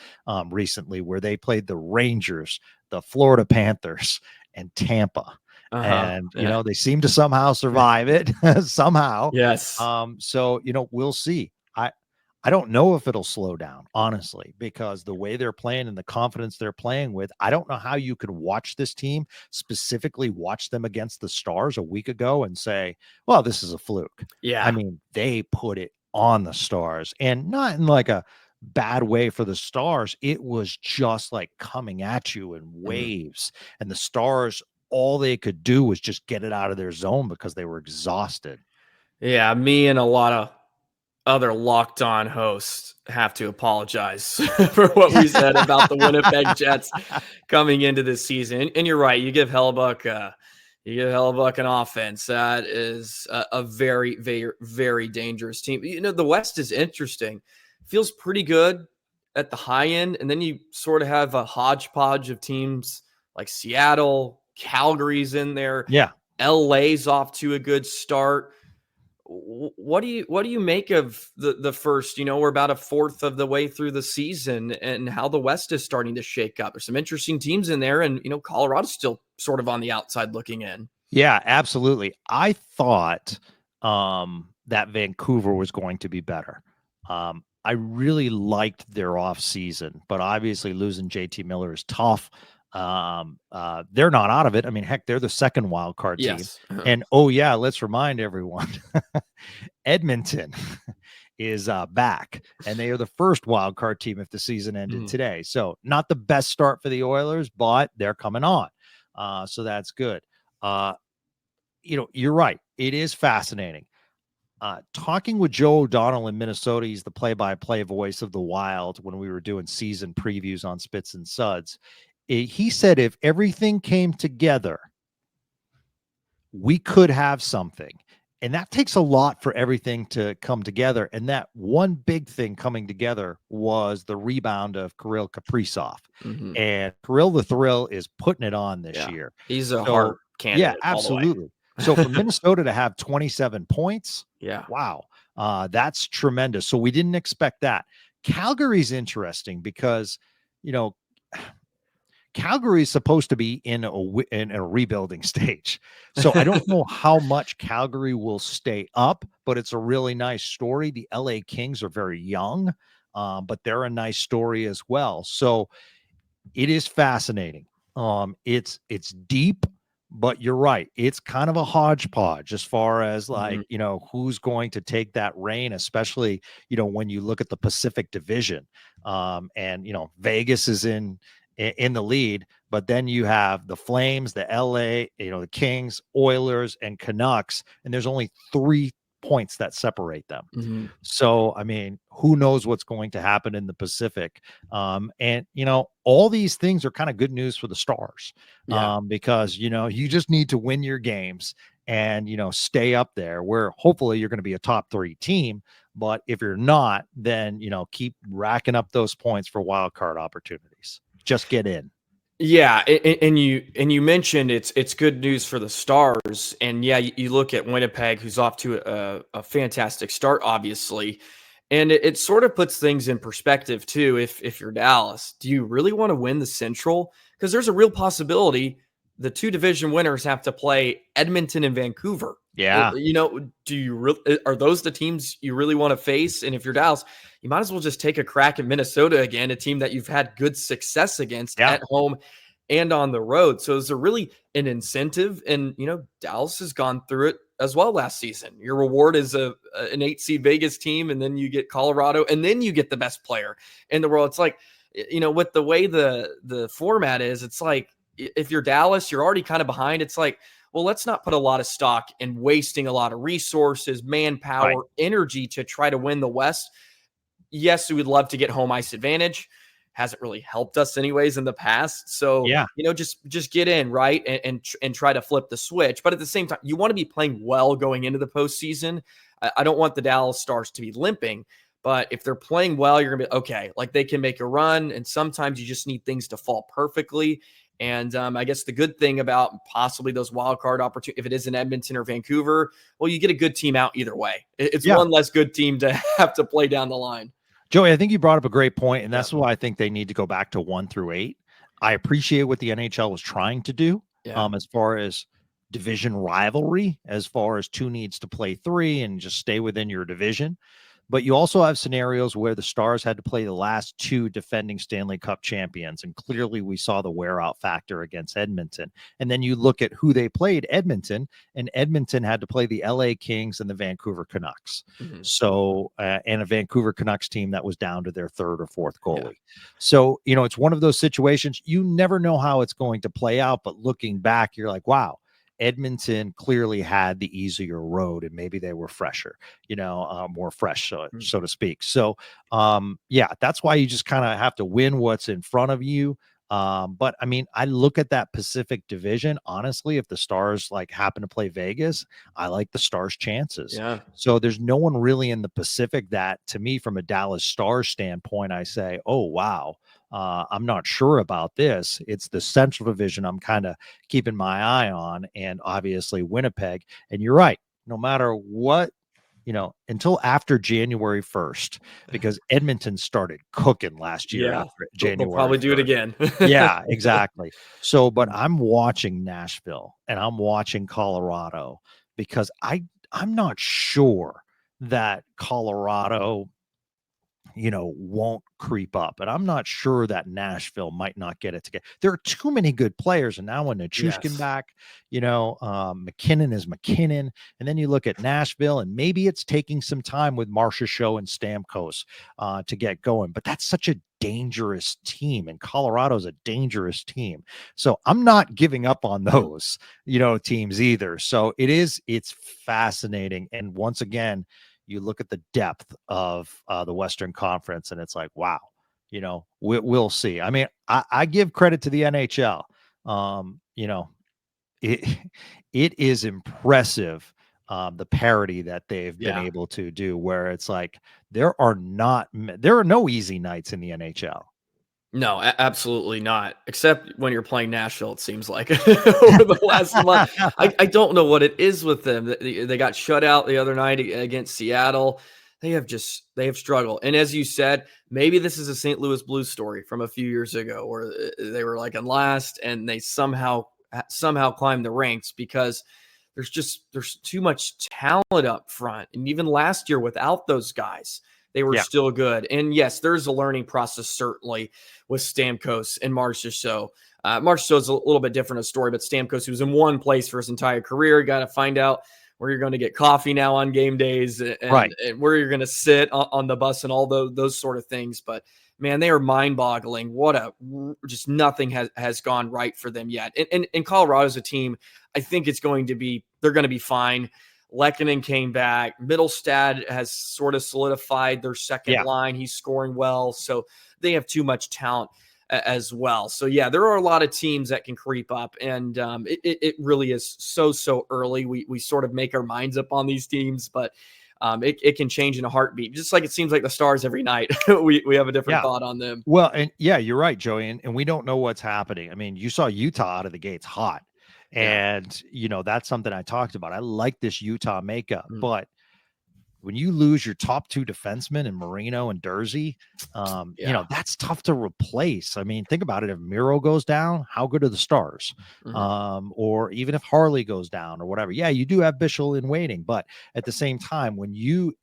recently, where they played the Rangers, the Florida Panthers, and Tampa. And, they seem to somehow survive it somehow. Yes. So, we'll see. I don't know if it'll slow down, honestly, because the way they're playing and the confidence they're playing with, I don't know how you could watch this team, specifically watch them against the Stars a week ago, and say, well, this is a fluke. Yeah. I mean, they put it on the Stars, and not in like a bad way for the Stars. It was just like coming at you in waves, and the Stars, all they could do was just get it out of their zone because they were exhausted. Yeah. Me and a lot of other Locked On hosts have to apologize for what we said about the Winnipeg Jets coming into this season. And you're right. You give Hellebuck an offense. That is a very, very, very dangerous team. The West is interesting. Feels pretty good at the high end. And then you sort of have a hodgepodge of teams like Seattle, Calgary's in there. Yeah. LA's off to a good start. What do you make of the first, we're about a fourth of the way through the season, and how the West is starting to shake up? There's some interesting teams in there, and, Colorado's still sort of on the outside looking in. Yeah, absolutely. I thought that Vancouver was going to be better. I really liked their off season, but obviously losing JT Miller is tough. They're not out of it. I mean, heck, they're the second wild card team. Yes. And let's remind everyone, Edmonton is back, and they are the first wild card team if the season ended today. So not the best start for the Oilers, but they're coming on. So that's good. You're right. It is fascinating. Talking with Joe O'Donnell in Minnesota, he's the play-by-play voice of the Wild when we were doing season previews on Spits and Suds. He said if everything came together, we could have something. And that takes a lot for everything to come together. And that one big thing coming together was the rebound of Kirill Kaprizov. And Kirill the Thrill is putting it on this year. He's a hard candidate. Yeah, absolutely. So for Minnesota to have 27 points, wow, that's tremendous. So we didn't expect that. Calgary's interesting because, Calgary is supposed to be in a rebuilding stage. So I don't know how much Calgary will stay up, but it's a really nice story. The LA Kings are very young, but they're a nice story as well. So it is fascinating. It's deep, but you're right. It's kind of a hodgepodge as far as who's going to take that reign, especially, when you look at the Pacific Division. And Vegas is in the lead, but then you have the Flames, the LA, the Kings, Oilers, and Canucks, and there's only 3 points that separate them. Mm-hmm. So, I mean, who knows what's going to happen in the Pacific? And all these things are kind of good news for the Stars, because, you just need to win your games and, stay up there where hopefully you're going to be a top 3 team. But if you're not, then, keep racking up those points for wild card opportunities. Just get in. Yeah, and you mentioned it's good news for the Stars, and yeah, you look at Winnipeg, who's off to a fantastic start, obviously, and it sort of puts things in perspective too. If you're Dallas, do you really want to win the Central? Because there's a real possibility the 2 division winners have to play Edmonton and Vancouver. Yeah. Do you really, are those the teams you really want to face? And if you're Dallas, you might as well just take a crack at Minnesota again, a team that you've had good success against at home and on the road. So is there really an incentive? And, Dallas has gone through it as well last season. Your reward is an 8 seed Vegas team, and then you get Colorado, and then you get the best player in the world. It's like, with the way the format is, it's like, if you're Dallas, you're already kind of behind. It's like, well, let's not put a lot of stock in wasting a lot of resources, manpower, energy to try to win the West. Yes, we would love to get home ice advantage. Hasn't really helped us anyways in the past. So, just get in, right? And try to flip the switch. But at the same time, you want to be playing well going into the postseason. I don't want the Dallas Stars to be limping. But if they're playing well, you're going to be, okay, like they can make a run. And sometimes you just need things to fall perfectly. And I guess the good thing about possibly those wild card opportunities, if it is in Edmonton or Vancouver, well, you get a good team out either way. It's one less good team to have to play down the line. Joey, I think you brought up a great point, and that's why I think they need to go back to 1 through 8. I appreciate what the NHL was trying to do as far as division rivalry, as far as 2 needs to play 3 and just stay within your division. But you also have scenarios where the Stars had to play the last 2 defending Stanley Cup champions. And clearly we saw the wear out factor against Edmonton. And then you look at who they played, Edmonton, and Edmonton had to play the LA Kings and the Vancouver Canucks. Mm-hmm. So, and a Vancouver Canucks team that was down to their 3rd or 4th goalie. Yeah. So, it's one of those situations, you never know how it's going to play out. But looking back, you're like, wow, Edmonton clearly had the easier road, and maybe they were fresher, more fresh, so to speak. So, that's why you just kind of have to win what's in front of you. But I mean, I look at that Pacific Division, honestly, if the Stars happen to play Vegas, I like the Stars' chances. Yeah. So there's no one really in the Pacific that, to me, from a Dallas Stars standpoint, I say, oh, wow. I'm not sure about this. It's the Central Division I'm kind of keeping my eye on, and obviously Winnipeg. And you're right. No matter what, until after January 1st, because Edmonton started cooking last year. After January, they'll probably 1st. Do it again. Yeah, exactly. So, but I'm watching Nashville and I'm watching Colorado because I'm not sure that Colorado won't creep up. And I'm not sure that Nashville might not get it together. There are too many good players. And now when Nichushkin back, McKinnon is McKinnon. And then you look at Nashville, and maybe it's taking some time with Marcia Show and Stamkos to get going. But that's such a dangerous team, and Colorado's a dangerous team. So I'm not giving up on those, teams either. So it's fascinating. And once again, you look at the depth of the Western Conference, and it's like, wow, we'll see. I mean, I give credit to the NHL. It is impressive, the parity that they've been able to do, where it's like there are no easy nights in the NHL. No, absolutely not. Except when you're playing Nashville, it seems like over the last month. I don't know what it is with them. They got shut out the other night against Seattle. they have struggled. And as you said, maybe this is a St. Louis Blues story from a few years ago where they were like in last and they somehow climbed the ranks because there's too much talent up front. And even last year without those guys, they were still good. And yes, there's a learning process certainly with Stamkos and Marchessault. Marchessault is a little bit different a story, but Stamkos, who was in one place for his entire career, got to find out where you're going to get coffee now on game days and where you're going to sit on the bus and all those sort of things. But man, they are mind-boggling. Just nothing has gone right for them yet. And Colorado's a team, I think they're going to be fine. Lehkonen came back. Mittelstadt has sort of solidified their second line. He's scoring well. So they have too much talent as well. So yeah, there are a lot of teams that can creep up, and it really is so early. We sort of make our minds up on these teams, but it can change in a heartbeat. Just like it seems like the Stars every night. we have a different thought on them. Well, and yeah, you're right, Joey, and we don't know what's happening. I mean, you saw Utah out of the gates hot, and that's something I talked about. I like this Utah makeup, but when you lose your top two defensemen in Marino and Durzi, that's tough to replace. I mean, think about it. If Miro goes down, how good are the Stars? Or even if Harley goes down or whatever. Yeah, you do have Bichel in waiting, but at the same time,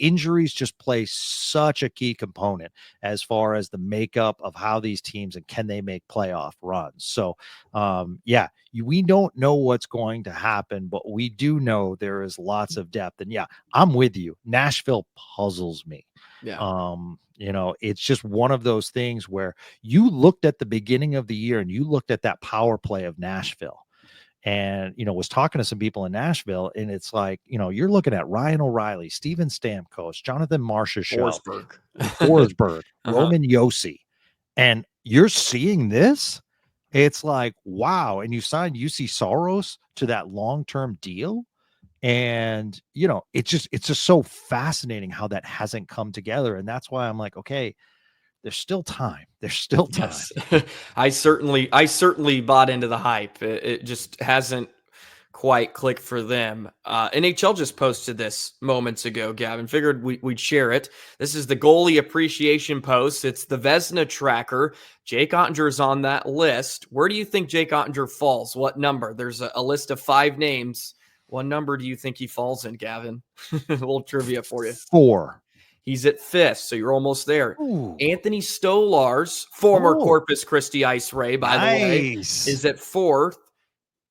injuries just play such a key component as far as the makeup of how these teams and can they make playoff runs. So, we don't know what's going to happen, but we do know there is lots of depth. And yeah, I'm with you. Nashville puzzles me. It's just one of those things where you looked at the beginning of the year and you looked at that power play of Nashville and, was talking to some people in Nashville, and it's like, you're looking at Ryan O'Reilly, Steven Stamkos, Jonathan Marchessault, Forsberg, Roman Josi, and you're seeing this. It's like, wow. And you signed UC Saros to that long-term deal. And, it's just so fascinating how that hasn't come together. And that's why I'm like, okay, there's still time. There's still time. Yes. I certainly bought into the hype. It just hasn't quite clicked for them. NHL just posted this moments ago, Gavin. Figured we'd share it. This is the goalie appreciation post. It's the Vezina tracker. Jake Ottinger is on that list. Where do you think Jake Ottinger falls? What number? There's a list of 5 names. What number do you think he falls in, Gavin? A little trivia for you. 4. He's at 5th, so you're almost there. Ooh. Anthony Stolarz, former Corpus Christi Ice Ray, by the way, is at 4th.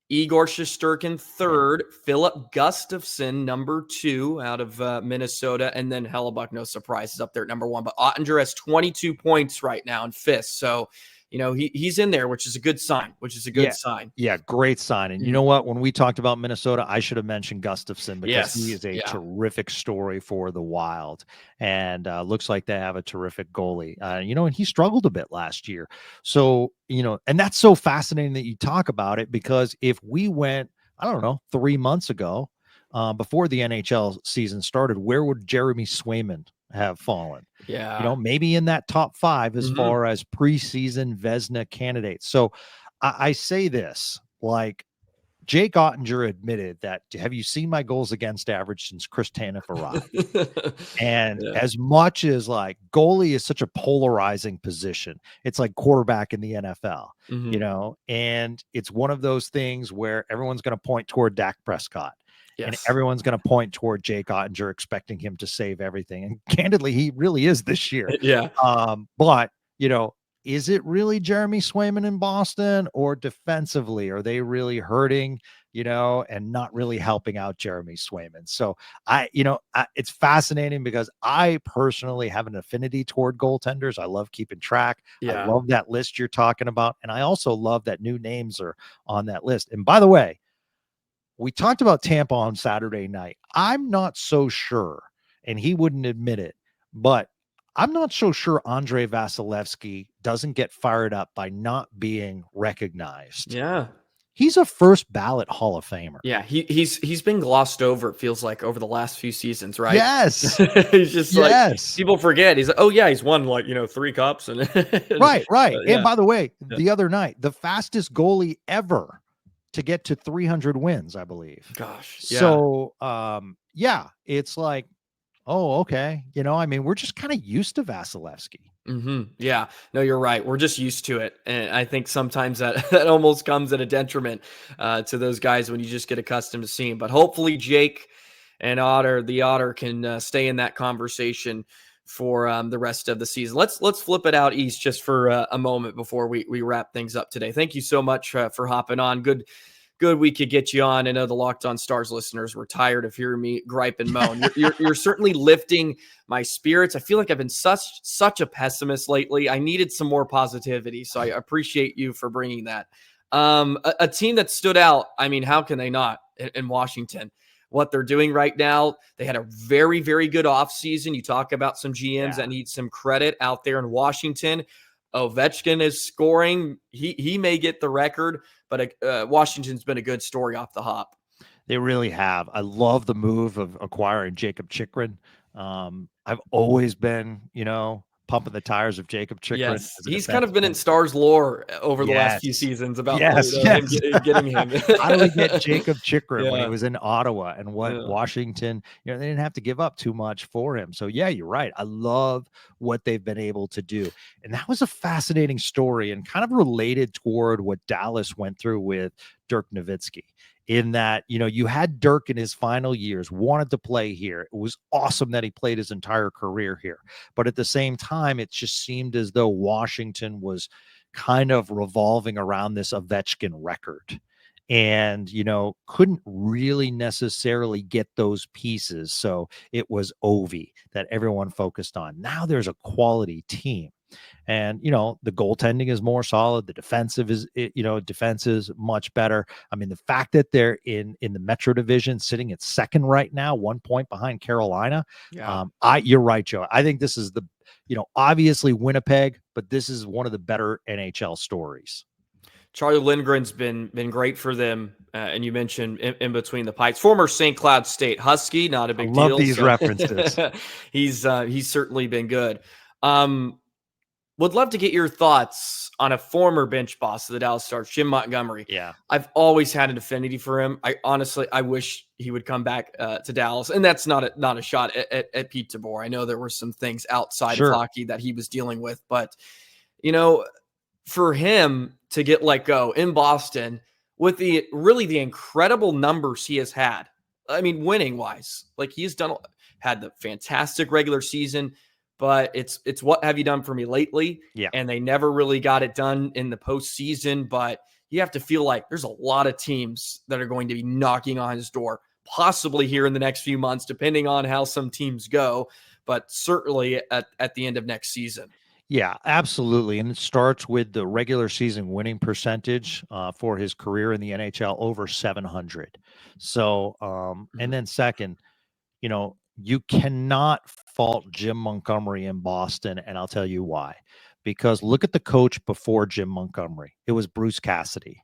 Igor Shesterkin 3rd, Philip Gustafson number 2 out of Minnesota, and then Hellebuck, no surprise, is up there at number 1. But Ottinger has 22 points right now in 5th, so he's in there, which is a good sign. Yeah, great sign. And you know what? When we talked about Minnesota, I should have mentioned Gustafson because he is a terrific story for the Wild, and looks like they have a terrific goalie. And he struggled a bit last year. So, and that's so fascinating that you talk about it, because if we went, I don't know, 3 months ago, before the NHL season started, where would Jeremy Swayman have fallen? Maybe in that top 5 as far as preseason Vezina candidates. So I say this, like, Jake Ottinger admitted that, have you seen my goals against average since Chris Tanev arrived? And as much as like goalie is such a polarizing position, it's like quarterback in the NFL, and it's one of those things where everyone's going to point toward Dak Prescott. Yes. And everyone's going to point toward Jake Ottinger, expecting him to save everything. And candidly, he really is this year. But, is it really Jeremy Swayman in Boston, or defensively? Are they really hurting, and not really helping out Jeremy Swayman? So it's fascinating because I personally have an affinity toward goaltenders. I love keeping track. I love that list you're talking about. And I also love that new names are on that list. And by the way, we talked about Tampa on Saturday night. I'm not so sure, and he wouldn't admit it, but I'm not so sure Andrei Vasilevsky doesn't get fired up by not being recognized. Yeah. He's a first ballot Hall of Famer. Yeah, he's been glossed over, it feels like, over the last few seasons, right? Yes. He's just like, people forget. He's like, oh yeah, he's won 3 cups. And right. And by the way, the other night, the fastest goalie ever to get to 300 wins, I believe. Gosh. So, it's like, oh, okay. I mean, we're just kind of used to Vasilevsky. Yeah, no, you're right. We're just used to it. And I think sometimes that, that almost comes at a detriment to those guys when you just get accustomed to seeing. But hopefully Jake and the Otter can stay in that conversation for the rest of the season. Let's flip it out east just for a moment before we wrap things up today. Thank you so much for hopping on. Good we could get you on. I know the Locked On Stars listeners were tired of hearing me gripe and moan. You're certainly lifting my spirits. I feel like I've been such a pessimist lately. I needed some more positivity, so I appreciate you for bringing that. A team that stood out, I mean, how can they not, in Washington? What they're doing right now, they had a very, very good offseason. You talk about some GMs that need some credit out there in Washington. Ovechkin is scoring. He may get the record, but Washington's been a good story off the hop. They really have. I love the move of acquiring Jacob Chychrun. I've always been, pumping the tires of Jacob Chychrun. Yes, he's kind of been in Stars lore over the last few seasons about him getting him. How do we get Jacob Chychrun when he was in Ottawa, and what Washington, they didn't have to give up too much for him. So yeah, you're right. I love what they've been able to do. And that was a fascinating story and kind of related toward what Dallas went through with Dirk Nowitzki. In that, you had Dirk in his final years, wanted to play here. It was awesome that he played his entire career here. But at the same time, it just seemed as though Washington was kind of revolving around this Ovechkin record and, couldn't really necessarily get those pieces. So it was Ovi that everyone focused on. Now there's a quality team. And, the goaltending is more solid. The defense is much better. I mean, the fact that they're in the Metro Division sitting at second right now, 1 point behind Carolina. Yeah. You're right, Joe. I think this is obviously Winnipeg, but this is one of the better NHL stories. Charlie Lindgren's been great for them, and you mentioned in between the pipes, former St. Cloud State Husky, not a big deal. Love these references. He's certainly been good. Would love to get your thoughts on a former bench boss of the Dallas Stars, Jim Montgomery. Yeah. I've always had an affinity for him. I wish he would come back to Dallas. And that's not a shot at Pete DeBoer. I know there were some things outside of hockey that he was dealing with, but for him to get let go in Boston with the incredible numbers he has had. I mean, winning wise, like he's had the fantastic regular season, but it's what have you done for me lately? Yeah. And they never really got it done in the postseason, but you have to feel like there's a lot of teams that are going to be knocking on his door, possibly here in the next few months, depending on how some teams go, but certainly at the end of next season. Yeah, absolutely. And it starts with the regular season winning percentage for his career in the NHL, over 700. So, and then second, you cannot fault Jim Montgomery in Boston, and I'll tell you why. Because look at the coach before Jim Montgomery. It was Bruce Cassidy.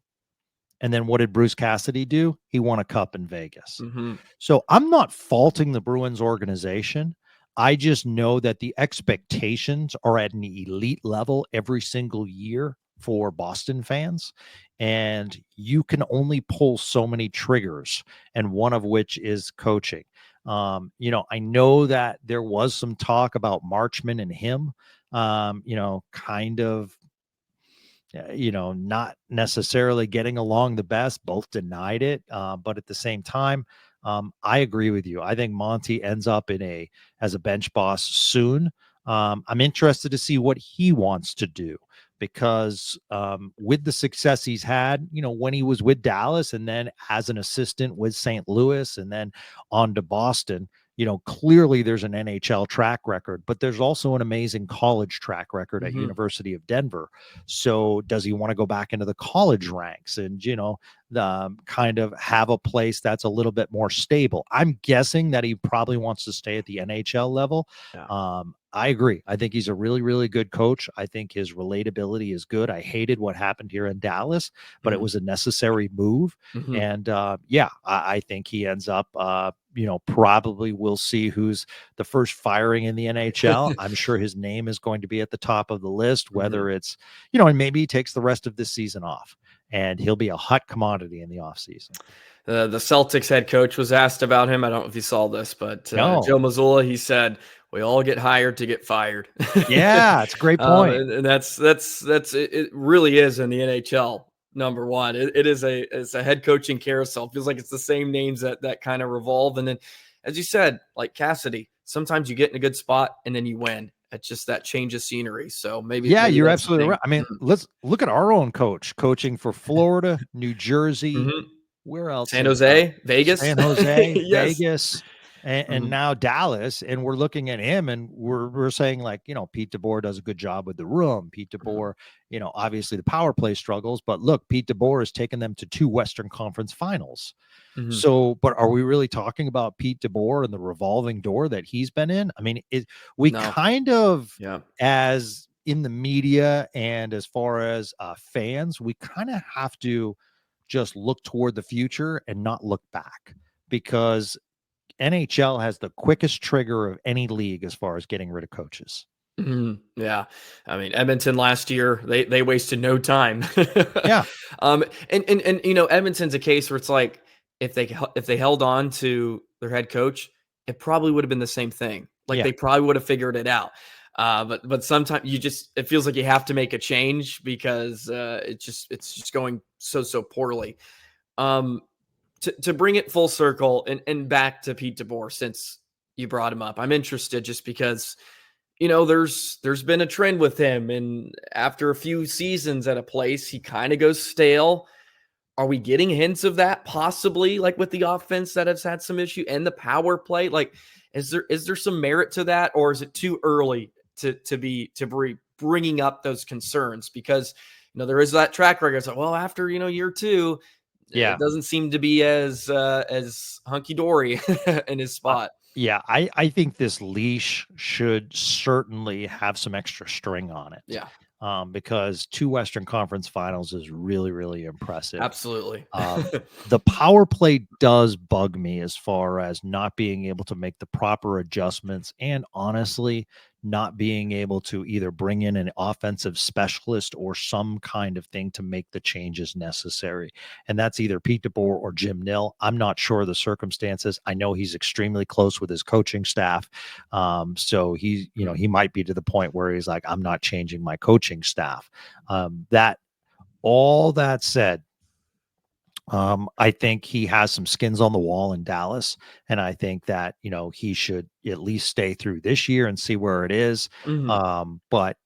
And then what did Bruce Cassidy do? He won a cup in Vegas. Mm-hmm. So I'm not faulting the Bruins organization. I just know that the expectations are at an elite level every single year for Boston fans. And you can only pull so many triggers, and one of which is coaching. I know that there was some talk about Marchman and him, kind of, not necessarily getting along the best. Both denied it. But at the same time, I agree with you. I think Monty ends up as a bench boss soon. I'm interested to see what he wants to do, because with the success he's had, when he was with Dallas and then as an assistant with St. Louis and then on to Boston, clearly there's an NHL track record, but there's also an amazing college track record at University of Denver. So does he want to go back into the college ranks and, kind of have a place that's a little bit more stable? I'm guessing that he probably wants to stay at the NHL level. Yeah. I agree. I think he's a really, really good coach. I think his relatability is good. I hated what happened here in Dallas, but it was a necessary move. And I think he ends up, probably we'll see who's the first firing in the NHL. I'm sure his name is going to be at the top of the list, whether it's, and maybe he takes the rest of this season off and he'll be a hot commodity in the offseason. The Celtics head coach was asked about him. I don't know if you saw this, but No. Joe Mazzulla, he said, "We all get hired to get fired." Yeah, it's a great point. And that's it really is in the NHL. Number one, it's a head coaching carousel. It feels like it's the same names that kind of revolve. And then, as you said, like Cassidy, sometimes you get in a good spot and then you win. It's just that change of scenery. So maybe you're that's the absolutely thing. right. I mean, let's look at our own coaching for Florida, New Jersey. Mhm. Where else? San Jose, Vegas, San Jose, yes. Vegas, and Mhm. now Dallas. And we're looking at him and we're saying, like, Pete DeBoer does a good job with the room. Pete DeBoer, obviously the power play struggles, but look, Pete DeBoer has taken them to 2 Western Conference finals. Mhm. So, but are we really talking about Pete DeBoer and the revolving door that he's been in? I mean, No. kind of, Yeah. as in the media and as far as fans, we kind of have to just look toward the future and not look back, because NHL has the quickest trigger of any league as far as getting rid of coaches. Mhm. Yeah. I mean, Edmonton last year, they wasted no time. Yeah. And Edmonton's a case where it's like if they held on to their head coach, it probably would have been the same thing. Like Yeah. they probably would have figured it out. But sometimes it feels like you have to make a change because it's just going so poorly. To bring it full circle and back to Pete DeBoer, since you brought him up, I'm interested just because there's been a trend with him, and after a few seasons at a place, he kind of goes stale. Are we getting hints of that possibly, like with the offense that has had some issue and the power play? Like, is there some merit to that, or is it too early to be bringing up those concerns? Because there is that track record. It's like, well, after year 2, Yeah. it doesn't seem to be as hunky dory in his spot. Yeah, I think this leash should certainly have some extra string on it. Yeah, because 2 Western Conference finals is really, really impressive. absolutely. The power play does bug me as far as not being able to make the proper adjustments, and honestly, not being able to either bring in an offensive specialist or some kind of thing to make the changes necessary. And that's either Pete DeBoer or Jim Nill. I'm not sure of the circumstances. I know he's extremely close with his coaching staff. So he might be to the point where he's like, I'm not changing my coaching staff. All that said, I think he has some skins on the wall in Dallas, and I think that he should at least stay through this year and see where it is. Mhm. But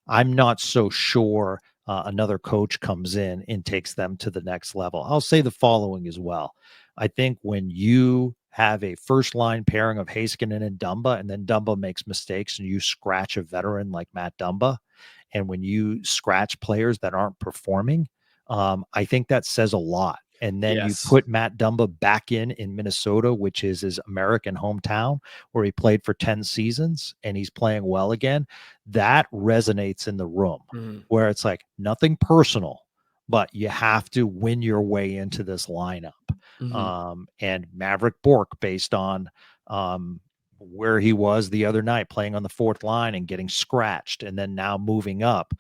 I'm not so sure another coach comes in and takes them to the next level. I'll say the following as well. I think when you have a first line pairing of Heiskanen and Dumba, and then Dumba makes mistakes and you scratch a veteran like Matt Dumba, and when you scratch players that aren't performing, I think that says a lot. And then you Yes. put Matt Dumba back in Minnesota, which is his American hometown, where he played for 10 seasons, and he's playing well again. That resonates in the room, Mhm. where it's like nothing personal, but you have to win your way into this lineup. Mhm. And Maverick Bourque, based on where he was the other night, playing on the 4th line and getting scratched, and then now moving up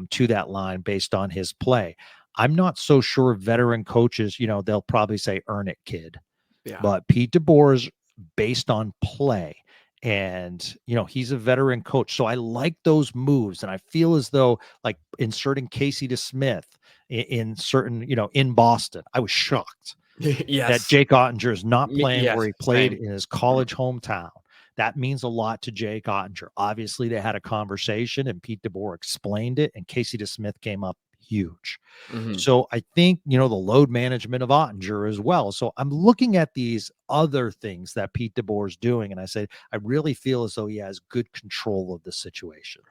to that line based on his play. I'm not so sure veteran coaches, they'll probably say, earn it, kid. Yeah. But Pete DeBoer's based on play. And, he's a veteran coach. So I like those moves. And I feel as though, like, inserting Casey DeSmith in certain, in Boston, I was shocked that Yes. Jake Ottinger is not playing Yes, where he played same. in his college hometown. That means a lot to Jake Ottinger. Obviously, they had a conversation and Pete DeBoer explained it, and Casey DeSmith came up huge. Mhm. So I think, the load management of Ottinger as well. So I'm looking at these other things that Pete DeBoer is doing, and I say, I really feel as though he has good control of the situation.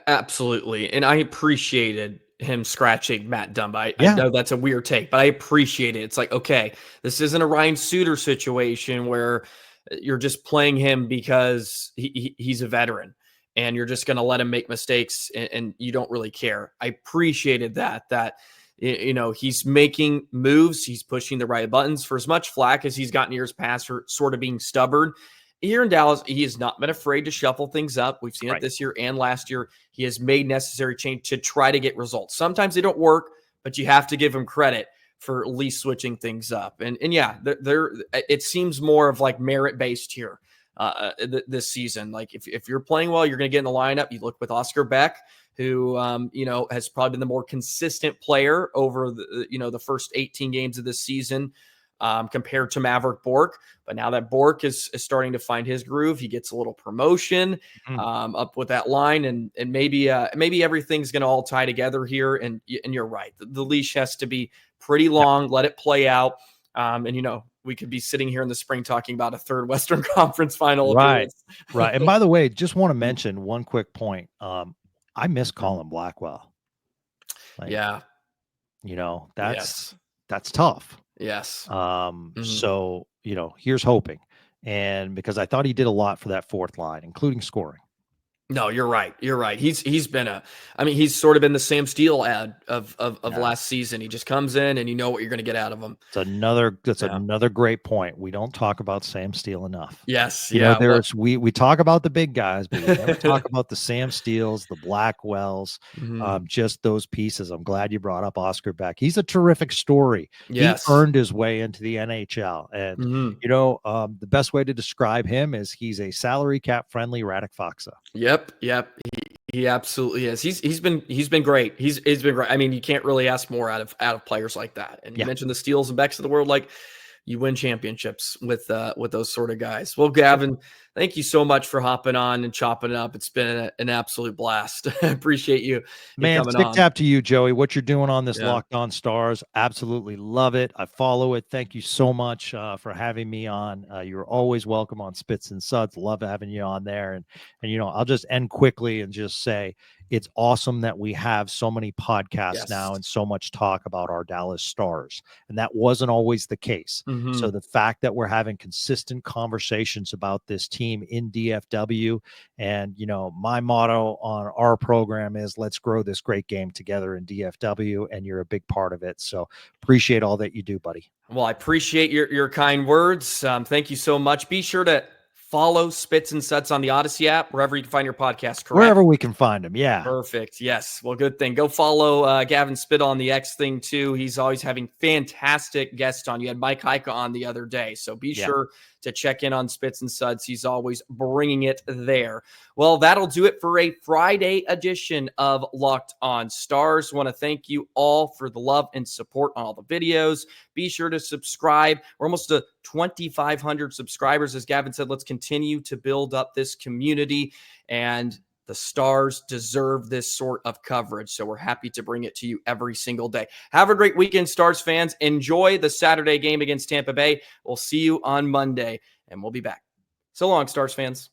Absolutely. And I appreciated him scratching Matt Dumba. I Yeah. know that's a weird take, but I appreciate it. It's like, okay, this isn't a Ryan Suter situation where you're just playing him because he's a veteran and you're just going to let him make mistakes and you don't really care. I appreciated that he's making moves. He's pushing the right buttons. For as much flack as he's gotten years past for sort of being stubborn, here in Dallas, he has not been afraid to shuffle things up. We've seen it Right. this year and last year. He has made necessary change to try to get results. Sometimes they don't work, but you have to give him credit for at least switching things up. And yeah, it seems more of like merit based here this season. Like if you're playing well, you're going to get in the lineup. You look with Oscar Beck, who has probably been the more consistent player over the first 18 games of this season. Compared to Maverick Bork. But now that Bork is starting to find his groove, he gets a little promotion up with that line, and maybe everything's going to all tie together here. And you're right. The leash has to be pretty long. Let it play out. And we could be sitting here in the spring talking about a third Western Conference final. Right. Right. And by the way, just want to mention one quick point. I miss Colin Blackwell. Yeah. That's tough. Yes. So, here's hoping. And because I thought he did a lot for that fourth line, including scoring. No, you're right. You're right. He's been he's sort of been the Sam Steele ad of last season. He just comes in and you know what you're going to get out of him. That's another great point. We don't talk about Sam Steele enough. Yes. We talk about the big guys, but we never talk about the Sam Steeles, the Blackwells, just those pieces. I'm glad you brought up Oscar Beck. He's a terrific story. Yes. He earned his way into the NHL. And the best way to describe him is he's a salary cap friendly Radek Faksa. Yep. He absolutely is. He's been great. He's been great. I mean, you can't really ask more out of players like that. And you mentioned the Steeles and Becks of the world, like you win championships with those sort of guys. Well, Gavin, thank you so much for hopping on and chopping it up. It's been an absolute blast. I appreciate you. Man, stick tap to you, Joey. What you're doing on this Locked On Stars, absolutely love it. I follow it. Thank you so much for having me on. You're always welcome on Spits and Suds. Love having you on there. And I'll just end quickly and just say it's awesome that we have so many podcasts now and so much talk about our Dallas Stars. And that wasn't always the case. So the fact that we're having consistent conversations about this team in DFW, and my motto on our program is let's grow this great game together in DFW, and you're a big part of it. So appreciate all that you do, buddy. Well, I appreciate your kind words. Thank you so much. Be sure to follow Spits and Suds on the Odyssey app, wherever you can find your podcast, correct? Wherever we can find them, yeah. Perfect, yes. Well, good thing. Go follow Gavin Spittle on the X thing, too. He's always having fantastic guests on. You had Mike Heika on the other day, so be sure to check in on Spits and Suds. He's always bringing it there. Well, that'll do it for a Friday edition of Locked On Stars. Want to thank you all for the love and support on all the videos. Be sure to subscribe. We're almost to 2,500 subscribers. As Gavin said, let's continue to build up this community, and the Stars deserve this sort of coverage, so we're happy to bring it to you every single day. Have a great weekend, Stars fans. Enjoy the Saturday game against Tampa Bay. We'll see you on Monday, and we'll be back. So long, Stars fans.